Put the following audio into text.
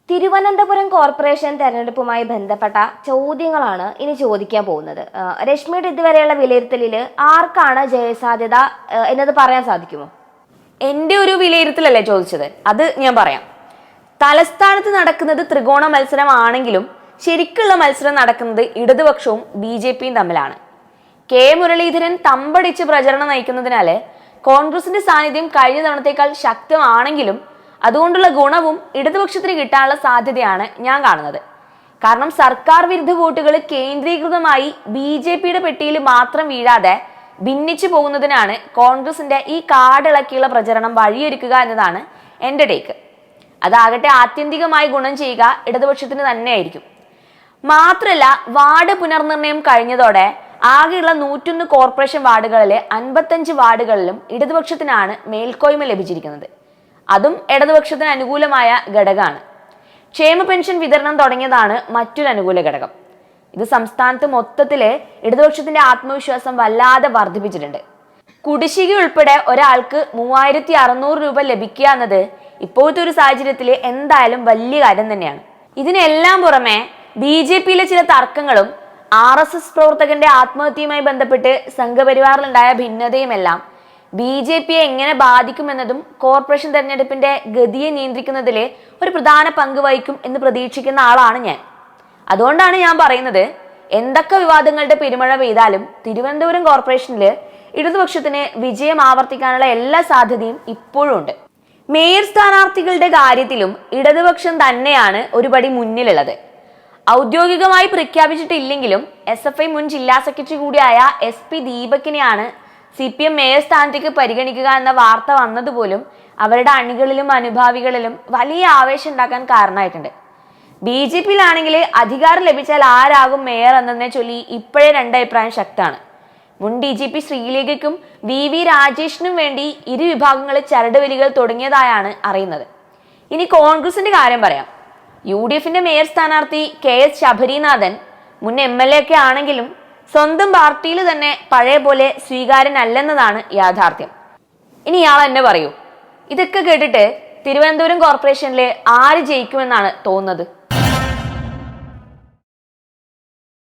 Thiruvananthapuram corporation തെരഞ്ഞെടുപ്പുമായി ബന്ധപ്പെട്ട ചോദ്യങ്ങളാണ് ഇനി ചോദിക്കാൻ പോകുന്നത്. രശ്മിയുടെ ഇതുവരെയുള്ള വിലയിരുത്തലിൽ ആർക്കാണ് ജയസാധ്യത എന്നത് പറയാൻ സാധിക്കുമോ? എൻ്റെ ഒരു വിലയിരുത്തലല്ലേ ചോദിച്ചത്, അത് ഞാൻ പറയാം. തലസ്ഥാനത്ത് നടക്കുന്നത് ത്രികോണ മത്സരമാണെങ്കിലും ശരിക്കുള്ള മത്സരം നടക്കുന്നത് ഇടതുപക്ഷവും BJPയും തമ്മിലാണ്. കെ മുരളീധരൻ തമ്പടിച്ച് പ്രചരണം നയിക്കുന്നതിനാല് കോൺഗ്രസിന്റെ സാന്നിധ്യം കഴിഞ്ഞ തവണത്തേക്കാൾ ശക്തമാണെങ്കിലും അതുകൊണ്ടുള്ള ഗുണവും ഇടതുപക്ഷത്തിന് കിട്ടാനുള്ള സാധ്യതയാണ് ഞാൻ കാണുന്നത്. കാരണം സർക്കാർ വിരുദ്ധ വോട്ടുകൾ കേന്ദ്രീകൃതമായി BJPയുടെ പെട്ടിയിൽ മാത്രം വീഴാതെ ഭിന്നിച്ചു പോകുന്നതിനാണ് കോൺഗ്രസിന്റെ ഈ കാടിളക്കിയുള്ള പ്രചരണം വഴിയൊരുക്കുക എന്നതാണ് എൻ്റെ ടേക്ക്. അതാകട്ടെ ആത്യന്തികമായി ഗുണം ചെയ്യുക ഇടതുപക്ഷത്തിന് തന്നെയായിരിക്കും. മാത്രമല്ല, വാർഡ് പുനർനിർണയം കഴിഞ്ഞതോടെ ആകെയുള്ള 101 കോർപ്പറേഷൻ വാർഡുകളിൽ 55 വാർഡുകളിലും ഇടതുപക്ഷത്തിനാണ് മേൽക്കോയ്മ ലഭിച്ചിരിക്കുന്നത്. അതും ഇടതുപക്ഷത്തിന് അനുകൂലമായ ഘടകമാണ്. ക്ഷേമ പെൻഷൻ വിതരണം തുടങ്ങിയതാണ് മറ്റൊരു അനുകൂല ഘടകം. ഇത് സംസ്ഥാനത്ത് മൊത്തത്തില് ഇടതുപക്ഷത്തിന്റെ ആത്മവിശ്വാസം വല്ലാതെ വർദ്ധിപ്പിച്ചിട്ടുണ്ട്. കുടിശ്ശിക ഉൾപ്പെടെ ഒരാൾക്ക് 3600 രൂപ ലഭിക്കുക എന്നത് ഇപ്പോഴത്തെ ഒരു സാഹചര്യത്തിൽ എന്തായാലും വലിയ കാര്യം തന്നെയാണ്. ഇതിനെല്ലാം പുറമെ BJPയിലെ ചില തർക്കങ്ങളും RSS പ്രവർത്തകന്റെ ആത്മഹത്യയുമായി ബന്ധപ്പെട്ട് സംഘപരിവാറിലുണ്ടായ ഭിന്നതയുമെല്ലാം BJPയെ എങ്ങനെ ബാധിക്കുമെന്നതും കോർപ്പറേഷൻ തെരഞ്ഞെടുപ്പിന്റെ ഗതിയെ നിയന്ത്രിക്കുന്നതിൽ ഒരു പ്രധാന പങ്ക് വഹിക്കും എന്ന് പ്രതീക്ഷിക്കുന്ന ആളാണ് ഞാൻ. അതുകൊണ്ടാണ് ഞാൻ പറയുന്നത്, എന്തൊക്കെ വിവാദങ്ങളുടെ പെരുമഴ പെയ്താലും തിരുവനന്തപുരം കോർപ്പറേഷനിൽ ഇടതുപക്ഷത്തിന് വിജയം ആവർത്തിക്കാനുള്ള എല്ലാ സാധ്യതയും ഇപ്പോഴും ഉണ്ട്. മേയർ സ്ഥാനാർത്ഥികളുടെ കാര്യത്തിലും ഇടതുപക്ഷം തന്നെയാണ് ഒരു പടി മുന്നിലുള്ളത്. ഔദ്യോഗികമായി പ്രഖ്യാപിച്ചിട്ടില്ലെങ്കിലും SFI മുൻ ജില്ലാ സെക്രട്ടറി കൂടിയായ SP ദീപകിനെയാണ് CPM മേയർ സ്ഥാനത്തേക്ക് പരിഗണിക്കുക എന്ന വാർത്ത വന്നതുപോലും അവരുടെ അണികളിലും അനുഭാവികളിലും വലിയ ആവേശം ഉണ്ടാക്കാൻ കാരണമായിട്ടുണ്ട്. BJPയിലാണെങ്കിൽ അധികാരം ലഭിച്ചാൽ ആരാകും മേയർ എന്നതിനെ ചൊല്ലി ഇപ്പോഴേ രണ്ടഭിപ്രായം ശക്തമാണ്. മുൻ DGP ശ്രീലേഖയ്ക്കും VV രാജേഷിനും വേണ്ടി ഇരു വിഭാഗങ്ങളിൽ ചരടുവലികൾ തുടങ്ങിയതായാണ് അറിയുന്നത്. ഇനി കോൺഗ്രസിന്റെ കാര്യം പറയാം. UDFന്റെ മേയർ സ്ഥാനാർത്ഥി KS ശബരിനാഥൻ മുൻ MLA ഒക്കെ ആണെങ്കിലും സ്വന്തം പാർട്ടിയിൽ തന്നെ പഴയ പോലെ സ്വീകാര്യനല്ലെന്നതാണ് യാഥാർത്ഥ്യം. ഇനി ഇയാൾ എന്നെ പറയൂ, ഇതൊക്കെ കേട്ടിട്ട് തിരുവനന്തപുരം കോർപ്പറേഷനിലെ ആര് ജയിക്കുമെന്നാണ് തോന്നുന്നത്?